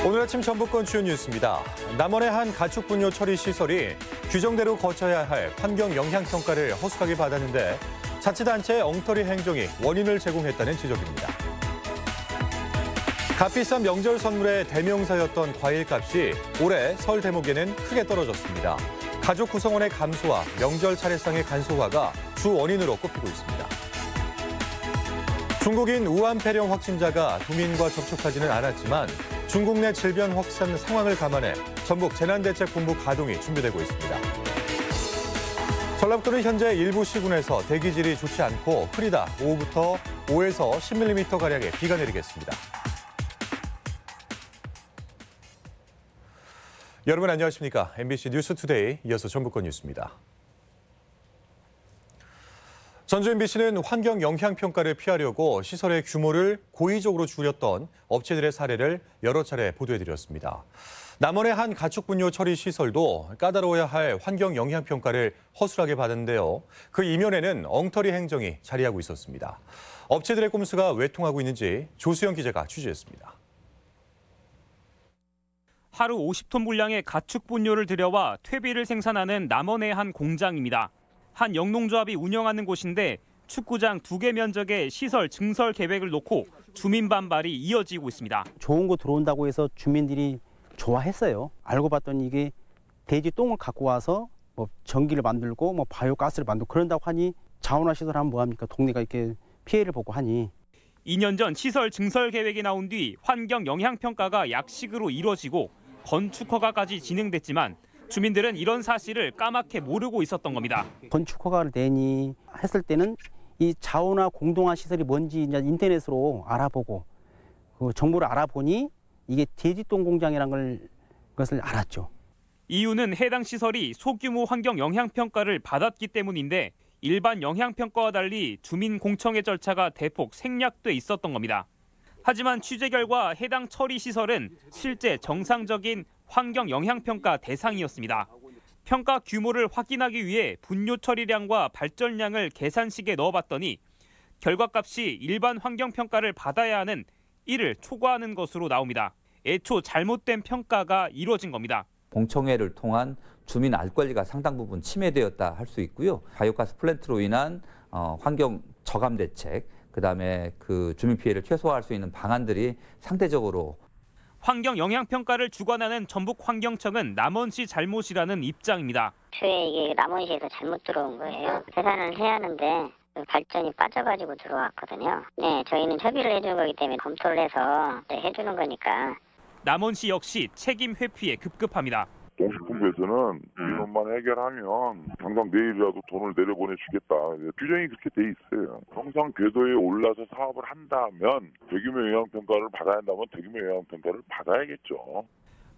오늘 아침 전북권 주요 뉴스입니다. 남원의 한 가축 분뇨 처리 시설이 규정대로 거쳐야 할 환경 영향 평가를 허술하게 받았는데 자치단체의 엉터리 행정이 원인을 제공했다는 지적입니다. 값비싼 명절 선물의 대명사였던 과일값이 올해 설 대목에는 크게 떨어졌습니다. 가족 구성원의 감소와 명절 차례상의 간소화가 주 원인으로 꼽히고 있습니다. 중국인 우한 폐렴 확진자가 도민과 접촉하지는 않았지만 중국 내 질병 확산 상황을 감안해 전북 재난대책본부 가동이 준비되고 있습니다. 전라북도는 현재 일부 시군에서 대기질이 좋지 않고 흐리다 오후부터 5에서 10mm가량의 비가 내리겠습니다. 여러분 안녕하십니까? MBC 뉴스투데이 이어서 전북권 뉴스입니다. 전주 MBC는 환경 영향 평가를 피하려고 시설의 규모를 고의적으로 줄였던 업체들의 사례를 여러 차례 보도해드렸습니다. 남원의 한 가축 분뇨 처리 시설도 까다로워야 할 환경 영향 평가를 허술하게 받았는데요. 그 이면에는 엉터리 행정이 자리하고 있었습니다. 업체들의 꼼수가 왜 통하고 있는지 조수영 기자가 취재했습니다. 하루 50톤 분량의 가축 분뇨를 들여와 퇴비를 생산하는 남원의 한 공장입니다. 한 영농조합이 운영하는 곳인데 축구장 2개 면적의 시설 증설 계획을 놓고 주민 반발이 이어지고 있습니다. 좋은 거 들어온다고 해서 주민들이 좋아했어요. 알고 봤더니 이게 돼지 똥을 갖고 와서 뭐 전기를 만들고 뭐 바이오가스를 만들고 그런다고 하니 자원화 시설 하면 뭐합니까? 동네가 이렇게 피해를 보고 하니. 2년 전 시설 증설 계획이 나온 뒤 환경 영향 평가가 약식으로 이뤄지고 건축 허가까지 진행됐지만 주민들은 이런 사실을 까맣게 모르고 있었던 겁니다. 건축 허가를 내니 했을 때는 이 자원화 공동화 시설이 뭔지 이제 인터넷으로 알아보고 그 정보를 알아보니 이게 돼지똥 공장이라는 것을 알았죠. 이유는 해당 시설이 소규모 환경 영향 평가를 받았기 때문인데 일반 영향 평가와 달리 주민 공청회 절차가 대폭 생략돼 있었던 겁니다. 하지만 취재 결과 해당 처리 시설은 실제 정상적인 환경 영향 평가 대상이었습니다. 평가 규모를 확인하기 위해 분뇨 처리량과 발전량을 계산식에 넣어봤더니 결과값이 일반 환경 평가를 받아야 하는 1을 초과하는 것으로 나옵니다. 애초 잘못된 평가가 이루어진 겁니다. 공청회를 통한 주민 알 권리가 상당 부분 침해되었다 할 수 있고요. 바이오가스 플랜트로 인한 환경 저감 대책, 그다음에 그 주민 피해를 최소화할 수 있는 방안들이 상대적으로 환경 영향 평가를 주관하는 전북환경청은 남원시 잘못이라는 입장입니다. 애초에 이게 남원시에서 잘못 들어온 거예요. 계산을 해야 하는데 발전이 빠져가지고 들어왔거든요. 네, 저희는 협의를 해준 거기 때문에 검토를 해서 해주는 거니까. 남원시 역시 책임 회피에 급급합니다. 농식품부에서는 민원만 해결하면 당장 내일이라도 돈을 내려보내주겠다. 규정이 그렇게 돼 있어요. 평상 궤도에 올라서 사업을 한다면 대규모 영향평가를 받아야 한다면 대규모 영향평가를 받아야겠죠.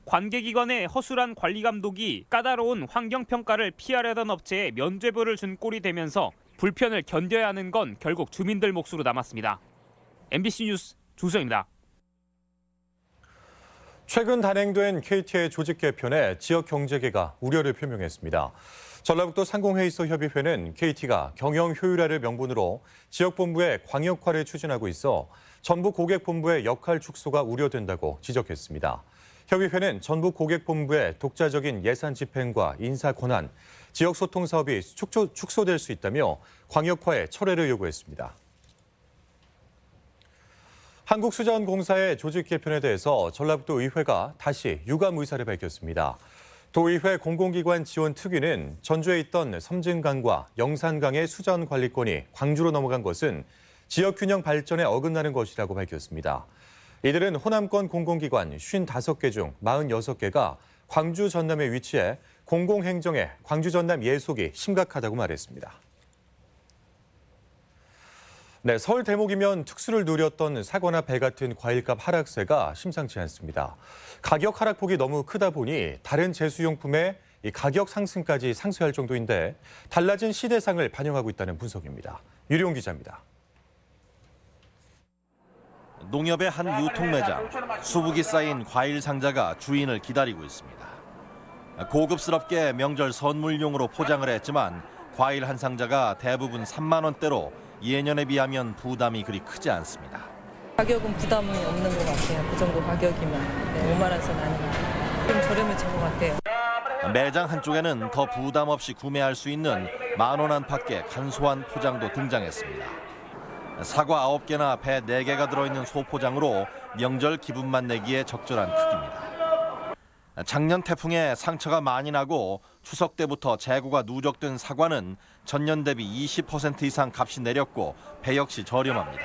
관계기관의 허술한 관리 감독이 까다로운 환경평가를 피하려던 업체에 면죄부를 준 꼴이 되면서 불편을 견뎌야 하는 건 결국 주민들 몫으로 남았습니다. MBC 뉴스 조수영입니다. 최근 단행된 KT의 조직 개편에 지역 경제계가 우려를 표명했습니다. 전라북도 상공회의소 협의회는 KT가 경영 효율화를 명분으로 지역본부의 광역화를 추진하고 있어 전북고객본부의 역할 축소가 우려된다고 지적했습니다. 협의회는 전북고객본부의 독자적인 예산 집행과 인사 권한, 지역소통 사업이 축소될 수 있다며 광역화의 철회를 요구했습니다. 한국수자원공사의 조직 개편에 대해서 전라북도 의회가 다시 유감 의사를 밝혔습니다. 도의회 공공기관 지원 특위는 전주에 있던 섬진강과 영산강의 수자원 관리권이 광주로 넘어간 것은 지역균형 발전에 어긋나는 것이라고 밝혔습니다. 이들은 호남권 공공기관 55개 중 46개가 광주 전남에 위치해 공공행정의 광주 전남 예속이 심각하다고 말했습니다. 네, 설 대목이면 특수를 누렸던 사과나 배 같은 과일값 하락세가 심상치 않습니다. 가격 하락폭이 너무 크다 보니 다른 제수용품의 가격 상승까지 상쇄할 정도인데 달라진 시대상을 반영하고 있다는 분석입니다. 유리용 기자입니다. 농협의 한 유통 매장, 수북이 쌓인 과일 상자가 주인을 기다리고 있습니다. 고급스럽게 명절 선물용으로 포장을 했지만 과일 한 상자가 대부분 3만 원대로 예년에 비하면 부담이 그리 크지 않습니다. 가격은 부담이 없는 것 같아요. 그 정도 가격이면 5만 원 선 아니면 좀 저렴해진 것 같아요. 매장 한쪽에는 더 부담 없이 구매할 수 있는 10,000원 안팎의 간소한 포장도 등장했습니다. 사과 9개나 배 4개가 들어있는 소포장으로 명절 기분만 내기에 적절한 크기입니다. 작년 태풍에 상처가 많이 나고 추석 때부터 재고가 누적된 사과는 전년 대비 20% 이상 값이 내렸고 배 역시 저렴합니다.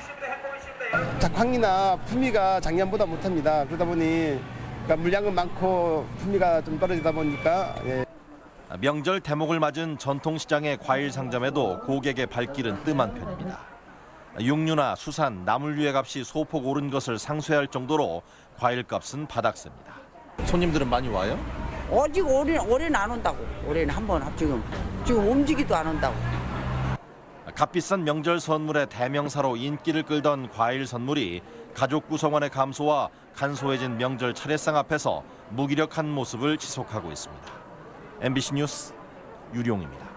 작황이나 품위가 작년보다 못합니다. 그러다 보니 물량은 많고 품위가 좀 떨어지다 보니까 명절 대목을 맞은 전통시장의 과일 상점에도 고객의 발길은 뜸한 편입니다. 육류나 수산, 나물류의 값이 소폭 오른 것을 상쇄할 정도로 과일값은 바닥셉니다. 손님들은 많이 와요? 아직 올해는 안 온다고. 올해는 한번 지금 움직이도 안 온다고. 값비싼 명절 선물의 대명사로 인기를 끌던 과일 선물이 가족 구성원의 감소와 간소해진 명절 차례상 앞에서 무기력한 모습을 지속하고 있습니다. MBC 뉴스 유룡입니다.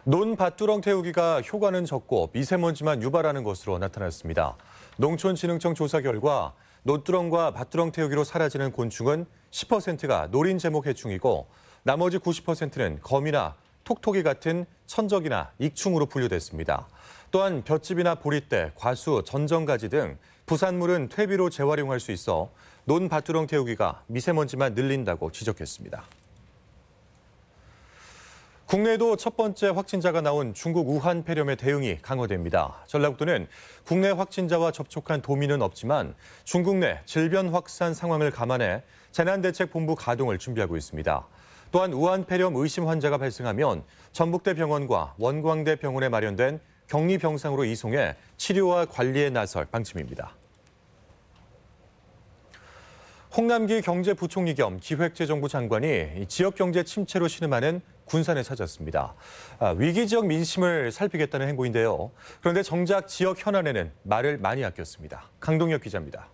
논밭두렁 태우기가 효과는 적고 미세먼지만 유발하는 것으로 나타났습니다. 농촌진흥청 조사 결과 논두렁과 밭두렁 태우기로 사라지는 곤충은 10%가 노린 제목 해충이고 나머지 90%는 거미나 톡톡이 같은 천적이나 익충으로 분류됐습니다. 또한 볏짚이나 보리떼, 과수, 전정가지 등 부산물은 퇴비로 재활용할 수 있어 논밭두렁 태우기가 미세먼지만 늘린다고 지적했습니다. 국내에도 첫 번째 확진자가 나온 중국 우한 폐렴의 대응이 강화됩니다. 전라북도는 국내 확진자와 접촉한 도민은 없지만 중국 내 질병 확산 상황을 감안해 재난대책본부 가동을 준비하고 있습니다. 또한 우한 폐렴 의심 환자가 발생하면 전북대 병원과 원광대 병원에 마련된 격리병상으로 이송해 치료와 관리에 나설 방침입니다. 홍남기 경제부총리 겸 기획재정부 장관이 지역경제 침체로 신음하는 군산에 찾았습니다. 위기 지역 민심을 살피겠다는 행보인데요. 그런데 정작 지역 현안에는 말을 많이 아꼈습니다. 강동혁 기자입니다.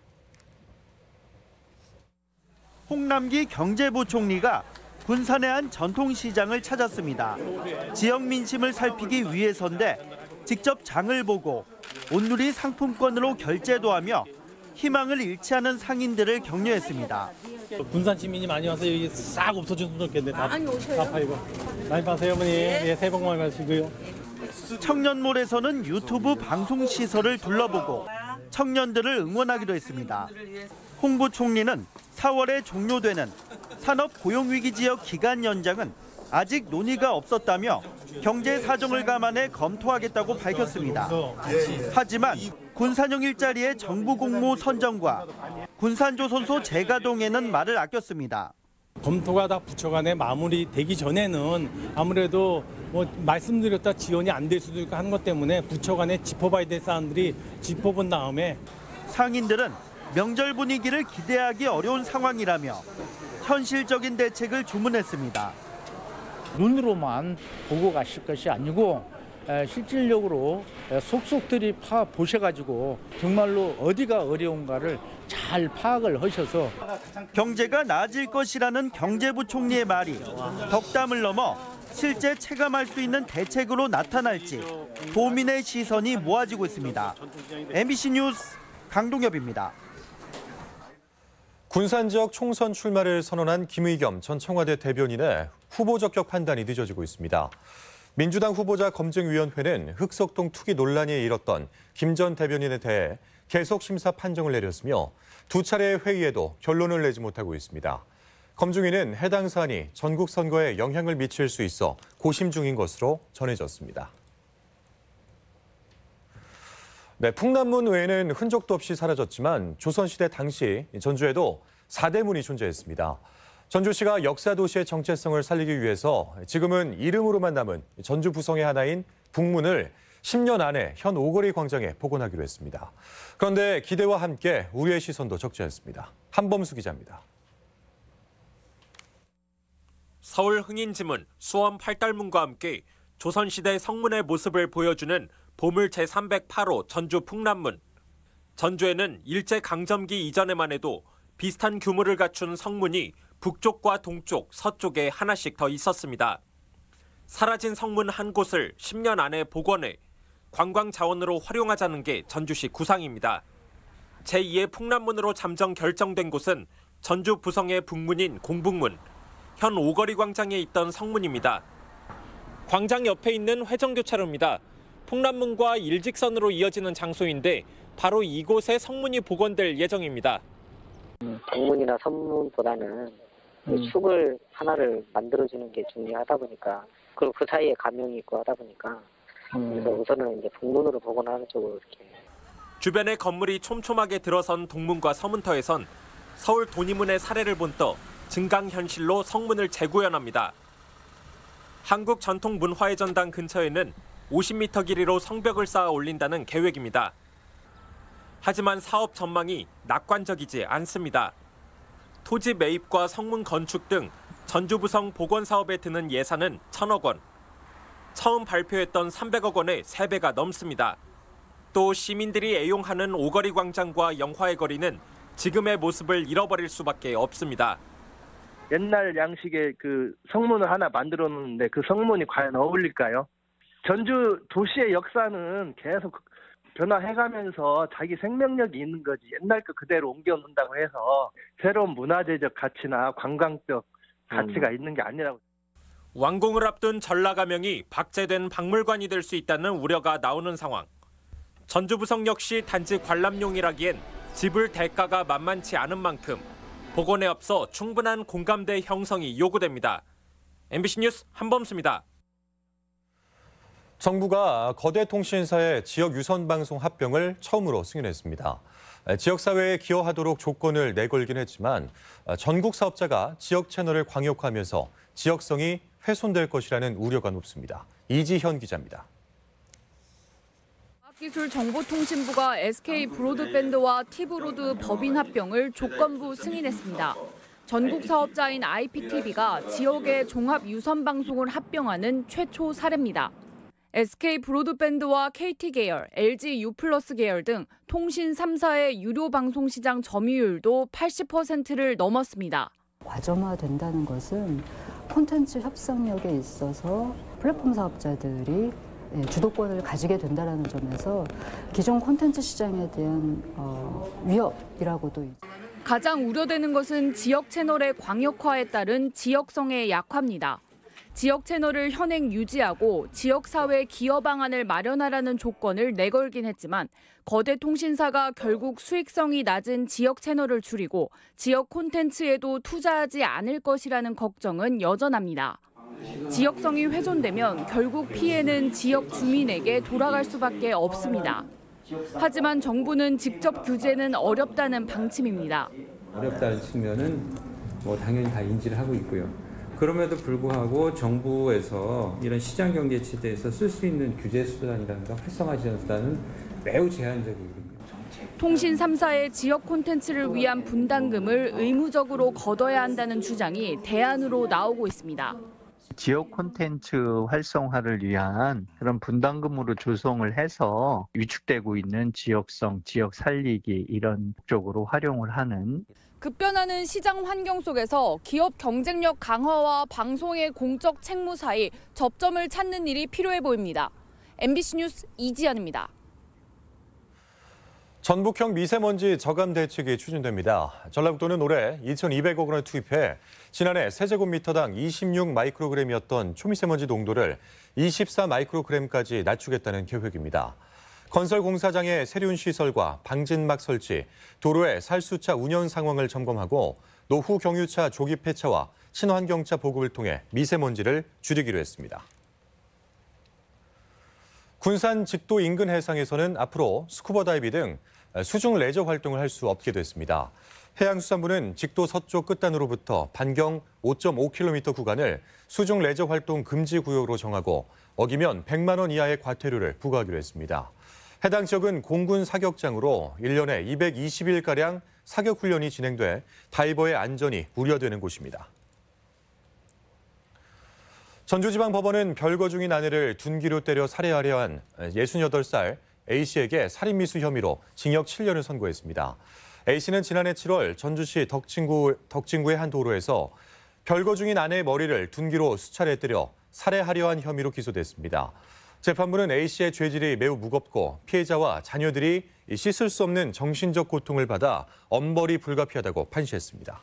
홍남기 경제부총리가 군산의 한 전통시장을 찾았습니다. 지역 민심을 살피기 위해서인데 직접 장을 보고 온누리 상품권으로 결제도 하며 희망을 잃지 않은 상인들을 격려했습니다. 군산 시민이 많이 와서 여기 싹 없어졌으면 좋겠네. 다 팔고. 많이 파세요, 어머니. 예, 새해 복 많이 받으시고요. 청년몰에서는 유튜브 방송 시설을 둘러보고 청년들을 응원하기도 했습니다. 홍 부총리는 4월에 종료되는 산업고용위기 지역 기간 연장은 아직 논의가 없었다며 경제 사정을 감안해 검토하겠다고 밝혔습니다. 하지만 군산용 일자리의 정부 공모 선정과 군산조선소 재가동에는 말을 아꼈습니다. 검토가 다 부처 간에 마무리되기 전에는 아무래도 말씀드렸다 지원이 안 될 수도 있고 하는 것 때문에 부처 간에 짚어봐야 될 사안들이 짚어본 다음에 상인들은 명절 분위기를 기대하기 어려운 상황이라며 현실적인 대책을 주문했습니다. 눈으로만 보고 가실 것이 아니고 실질적으로 속속들이 보셔가지고 정말로 어디가 어려운가를 잘 파악을 하셔서 경제가 나아질 것이라는 경제부총리의 말이 덕담을 넘어 실제 체감할 수 있는 대책으로 나타날지 도민의 시선이 모아지고 있습니다. MBC 뉴스 강동엽입니다. 군산 지역 총선 출마를 선언한 김의겸 전 청와대 대변인의 후보 적격 판단이 늦어지고 있습니다. 민주당 후보자 검증위원회는 흑석동 투기 논란이 일었던 김 전 대변인에 대해 계속 심사 판정을 내렸으며 두 차례의 회의에도 결론을 내지 못하고 있습니다. 검증위는 해당 사안이 전국 선거에 영향을 미칠 수 있어 고심 중인 것으로 전해졌습니다. 네, 풍남문 외에는 흔적도 없이 사라졌지만 조선시대 당시 전주에도 사대문이 존재했습니다. 전주시가 역사도시의 정체성을 살리기 위해서 지금은 이름으로만 남은 전주 부성의 하나인 북문을 10년 안에 현 오거리 광장에 복원하기로 했습니다. 그런데 기대와 함께 우려의 시선도 적지 않습니다. 한범수 기자입니다. 서울 흥인지문, 수원 팔달문과 함께 조선시대 성문의 모습을 보여주는 보물 제308호 전주 풍남문. 전주에는 일제강점기 이전에만 해도 비슷한 규모를 갖춘 성문이 북쪽과 동쪽, 서쪽에 하나씩 더 있었습니다. 사라진 성문 한 곳을 10년 안에 복원해 관광 자원으로 활용하자는 게 전주시 구상입니다. 제2의 풍남문으로 잠정 결정된 곳은 전주 부성의 북문인 공북문, 현 오거리 광장에 있던 성문입니다. 광장 옆에 있는 회전교차로입니다. 풍남문과 일직선으로 이어지는 장소인데 바로 이곳에 성문이 복원될 예정입니다. 북문이나 성문보다는 축을 하나를 만들어주는 게 중요하다 보니까, 그리고 그 사이에 가명이 있고 하다 보니까, 그래서 우선은 이제 북문으로 복원하는 쪽으로 이렇게. 주변의 건물이 촘촘하게 들어선 동문과 서문터에선 서울 도니문의 사례를 본떠 증강현실로 성문을 재구현합니다. 한국전통문화의 전당 근처에는 50m 길이로 성벽을 쌓아 올린다는 계획입니다. 하지만 사업 전망이 낙관적이지 않습니다. 토지 매입과 성문 건축 등 전주부성 복원 사업에 드는 예산은 1,000억 원. 처음 발표했던 300억 원의 3배가 넘습니다. 또 시민들이 애용하는 오거리 광장과 영화의 거리는 지금의 모습을 잃어버릴 수밖에 없습니다. 옛날 양식의 그 성문을 하나 만들어 놓는데 그 성문이 과연 어울릴까요? 전주 도시의 역사는 계속 변화해가면서 자기 생명력이 있는 거지, 옛날 거 그대로 옮겨 놓는다고 해서 새로운 문화재적 가치나 관광적 가치가 있는 게 아니라고. 완공을 앞둔 전라가명이 박제된 박물관이 될 수 있다는 우려가 나오는 상황. 전주부성 역시 단지 관람용이라기엔 지불 대가가 만만치 않은 만큼 복원에 앞서 충분한 공감대 형성이 요구됩니다. MBC 뉴스 한범수입니다. 정부가 거대 통신사의 지역 유선 방송 합병을 처음으로 승인했습니다. 지역사회에 기여하도록 조건을 내걸긴 했지만 전국 사업자가 지역 채널을 광역화하면서 지역성이 훼손될 것이라는 우려가 높습니다. 이지현 기자입니다. 과학기술정보통신부가 SK 브로드밴드와 T브로드 법인 합병을 조건부 승인했습니다. 전국 사업자인 IPTV가 지역의 종합 유선 방송을 합병하는 최초 사례입니다. SK 브로드밴드와 KT 계열, LG U+ 계열 등 통신 3사의 유료 방송 시장 점유율도 80%를 넘었습니다. 과점화된다는 것은 콘텐츠 협상력에 있어서 플랫폼 사업자들이 주도권을 가지게 된다는 점에서 기존 콘텐츠 시장에 대한 위협이라고도. 가장 우려되는 것은 지역 채널의 광역화에 따른 지역성의 약화입니다. 지역 채널을 현행 유지하고 지역사회 기여 방안을 마련하라는 조건을 내걸긴 했지만 거대 통신사가 결국 수익성이 낮은 지역 채널을 줄이고 지역 콘텐츠에도 투자하지 않을 것이라는 걱정은 여전합니다. 지역성이 훼손되면 결국 피해는 지역 주민에게 돌아갈 수밖에 없습니다. 하지만 정부는 직접 규제는 어렵다는 방침입니다. 어렵다는 측면은 당연히 다 인지를 하고 있고요. 그럼에도 불구하고 정부에서 이런 시장 경제 체제에서 쓸 수 있는 규제 수단이라든가 활성화 지원 수단은 매우 제한적입니다. 통신 3사의 지역 콘텐츠를 위한 분담금을 의무적으로 걷어야 한다는 주장이 대안으로 나오고 있습니다. 지역 콘텐츠 활성화를 위한 그런 분담금으로 조성을 해서 위축되고 있는 지역성, 지역 살리기 이런 쪽으로 활용을 하는. 급변하는 시장 환경 속에서 기업 경쟁력 강화와 방송의 공적 책무 사이 접점을 찾는 일이 필요해 보입니다. MBC 뉴스 이지연입니다. 전북형 미세먼지 저감 대책이 추진됩니다. 전라북도는 올해 2,200억 원을 투입해 지난해 세제곱미터당 26 마이크로그램이었던 초미세먼지 농도를 24 마이크로그램까지 낮추겠다는 계획입니다. 건설 공사장의 세륜 시설과 방진막 설치, 도로의 살수차 운영 상황을 점검하고 노후 경유차 조기 폐차와 친환경차 보급을 통해 미세먼지를 줄이기로 했습니다. 군산 직도 인근 해상에서는 앞으로 스쿠버 다이빙 등 수중 레저 활동을 할 수 없게 됐습니다. 해양수산부는 직도 서쪽 끝단으로부터 반경 5.5km 구간을 수중 레저 활동 금지 구역으로 정하고 어기면 100만 원 이하의 과태료를 부과하기로 했습니다. 해당 지역은 공군 사격장으로 1년에 220일가량 사격 훈련이 진행돼 다이버의 안전이 우려되는 곳입니다. 전주지방법원은 별거 중인 아내를 둔기로 때려 살해하려 한 68살 A씨에게 살인미수 혐의로 징역 7년을 선고했습니다. A씨는 지난해 7월 전주시 덕진구의 한 도로에서 별거 중인 아내의 머리를 둔기로 수차례 때려 살해하려 한 혐의로 기소됐습니다. 재판부는 A씨의 죄질이 매우 무겁고 피해자와 자녀들이 씻을 수 없는 정신적 고통을 받아 엄벌이 불가피하다고 판시했습니다.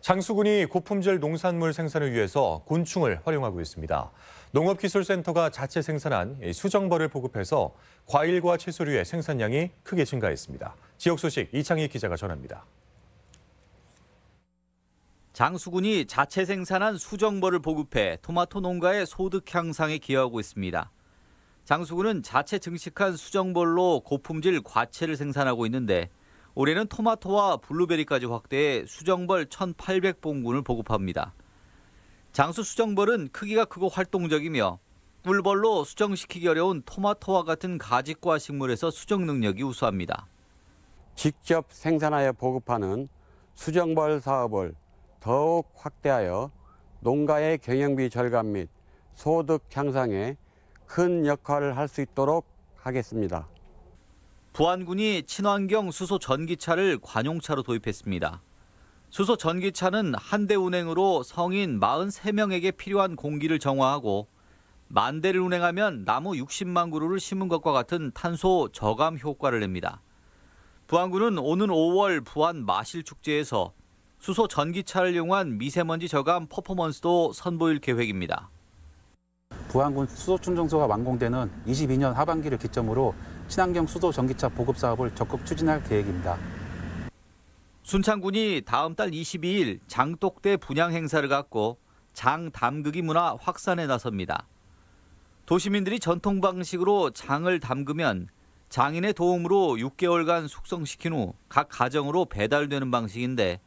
장수군이 고품질 농산물 생산을 위해서 곤충을 활용하고 있습니다. 농업기술센터가 자체 생산한 수정벌을 보급해서 과일과 채소류의 생산량이 크게 증가했습니다. 지역 소식 이창희 기자가 전합니다. 장수군이 자체 생산한 수정벌을 보급해 토마토 농가의 소득 향상에 기여하고 있습니다. 장수군은 자체 증식한 수정벌로 고품질 과채를 생산하고 있는데 올해는 토마토와 블루베리까지 확대해 수정벌 1,800봉군을 보급합니다. 장수 수정벌은 크기가 크고 활동적이며 꿀벌로 수정시키기 어려운 토마토와 같은 가지과 식물에서 수정 능력이 우수합니다. 직접 생산하여 보급하는 수정벌 사업을 더욱 확대하여 농가의 경영비 절감 및 소득 향상에 큰 역할을 할 수 있도록 하겠습니다. 부안군이 친환경 수소 전기차를 관용차로 도입했습니다. 수소 전기차는 한 대 운행으로 성인 43명에게 필요한 공기를 정화하고 10,000대를 운행하면 나무 60만 그루를 심은 것과 같은 탄소 저감 효과를 냅니다. 부안군은 오는 5월 부안 마실축제에서 수소 전기차를 이용한 미세먼지 저감 퍼포먼스도 선보일 계획입니다. 부안군 수소 충전소가 완공되는 22년 하반기를 기점으로 친환경 수소 전기차 보급 사업을 적극 추진할 계획입니다. 순창군이 다음 달 22일 장독대 분향 행사를 갖고 장담그기 문화 확산에 나섭니다. 도시민들이 전통 방식으로 장을 담그면 장인의 도움으로 6개월간 숙성시킨 후 각 가정으로 배달되는 방식인데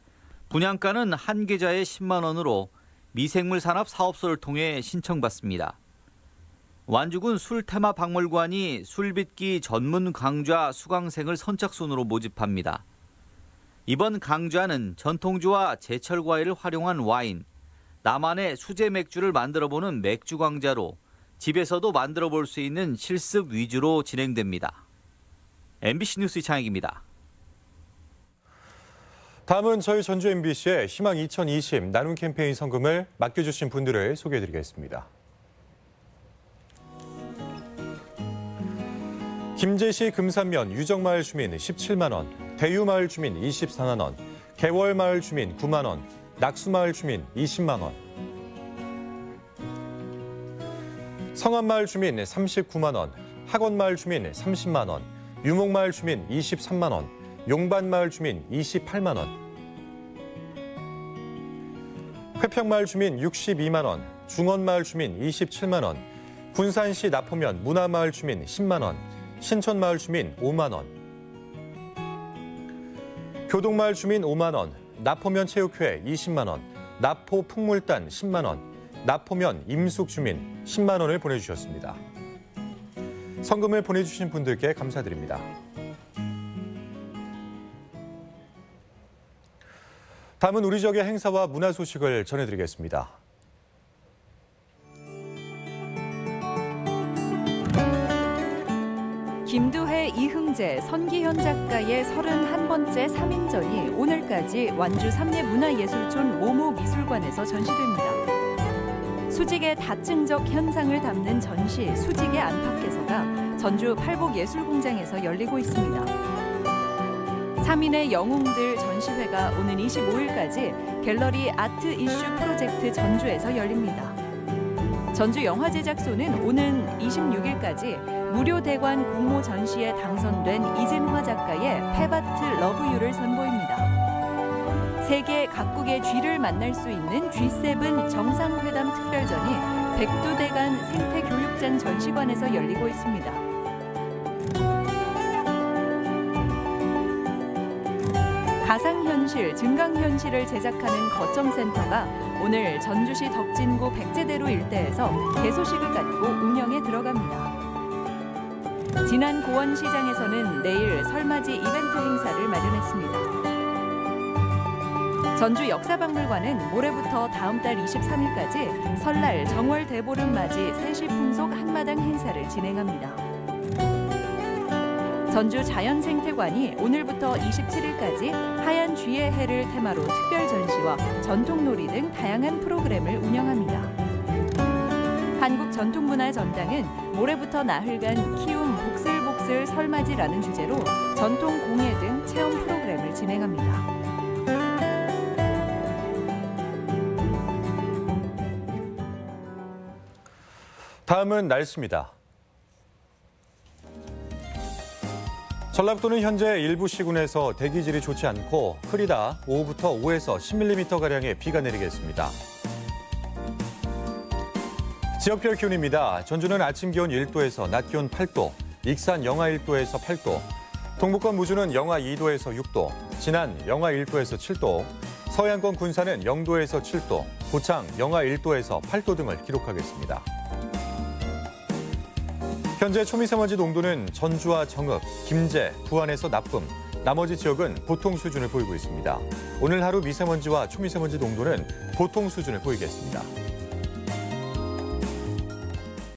분향가는 한 계좌에 10만 원으로 미생물 산업 사업소를 통해 신청받습니다. 완주군 술테마박물관이 술빚기 전문 강좌 수강생을 선착순으로 모집합니다. 이번 강좌는 전통주와 제철 과일을 활용한 와인, 나만의 수제 맥주를 만들어보는 맥주 강좌로 집에서도 만들어볼 수 있는 실습 위주로 진행됩니다. MBC 뉴스 이창익입니다. 다음은 저희 전주 MBC의 희망 2020 나눔 캠페인 성금을 맡겨주신 분들을 소개해드리겠습니다. 김제시 금산면 유정마을 주민 17만 원, 대유마을 주민 24만 원, 개월마을 주민 9만 원, 낙수마을 주민 20만 원, 성안마을 주민 39만 원, 학원마을 주민 30만 원, 유목마을 주민 23만 원, 용반마을 주민 28만 원, 회평마을 주민 62만 원, 중원마을 주민 27만 원, 군산시 나포면 문화마을 주민 10만 원, 신천마을 주민 5만 원, 교동마을 주민 5만 원, 나포면 체육회 20만 원, 나포 풍물단 10만 원, 나포면 임숙 주민 10만 원을 보내주셨습니다. 성금을 보내주신 분들께 감사드립니다. 다음은 우리 지역의 행사와 문화 소식을 전해드리겠습니다. 김두해, 이흥재, 선기현 작가의 31번째 3인전이 오늘까지 완주 삼례문화예술촌 모모미술관에서 전시됩니다. 수직의 다층적 현상을 담는 전시 수직의 안팎에서가 전주 팔복예술공장에서 열리고 있습니다. 3인의 영웅들 전시회가 오는 25일까지 갤러리 아트 이슈 프로젝트 전주에서 열립니다. 전주 영화제작소는 오는 26일까지 무료 대관 공모 전시에 당선된 이진화 작가의 페바트 러브유를 선보입니다. 세계 각국의 쥐를 만날 수 있는 G7 정상회담 특별전이 백두대간 생태교육장 전시관에서 열리고 있습니다. 가상현실, 증강현실을 제작하는 거점센터가 오늘 전주시 덕진구 백제대로 일대에서 개소식을 갖고 운영에 들어갑니다. 진안 고원시장에서는 내일 설맞이 이벤트 행사를 마련했습니다. 전주 역사박물관은 모레부터 다음 달 23일까지 설날 정월 대보름 맞이 세시풍속 한마당 행사를 진행합니다. 전주 자연생태관이 오늘부터 27일까지 하얀 쥐의 해를 테마로 특별 전시와 전통놀이 등 다양한 프로그램을 운영합니다. 한국전통문화전당은 모레부터 나흘간 키움 복슬복슬 설맞이라는 주제로 전통 공예 등 체험 프로그램을 진행합니다. 다음은 날씨입니다. 전라북도는 현재 일부 시군에서 대기질이 좋지 않고 흐리다 오후부터 5에서 10mm가량의 비가 내리겠습니다. 지역별 기온입니다. 전주는 아침 기온 1도에서 낮 기온 8도, 익산 영하 1도에서 8도, 동북권 무주는 영하 2도에서 6도, 진안 영하 1도에서 7도, 서해안권 군산은 0도에서 7도, 고창 영하 1도에서 8도 등을 기록하겠습니다. 현재 초미세먼지 농도는 전주와 정읍, 김제, 부안에서 나쁨, 나머지 지역은 보통 수준을 보이고 있습니다. 오늘 하루 미세먼지와 초미세먼지 농도는 보통 수준을 보이겠습니다.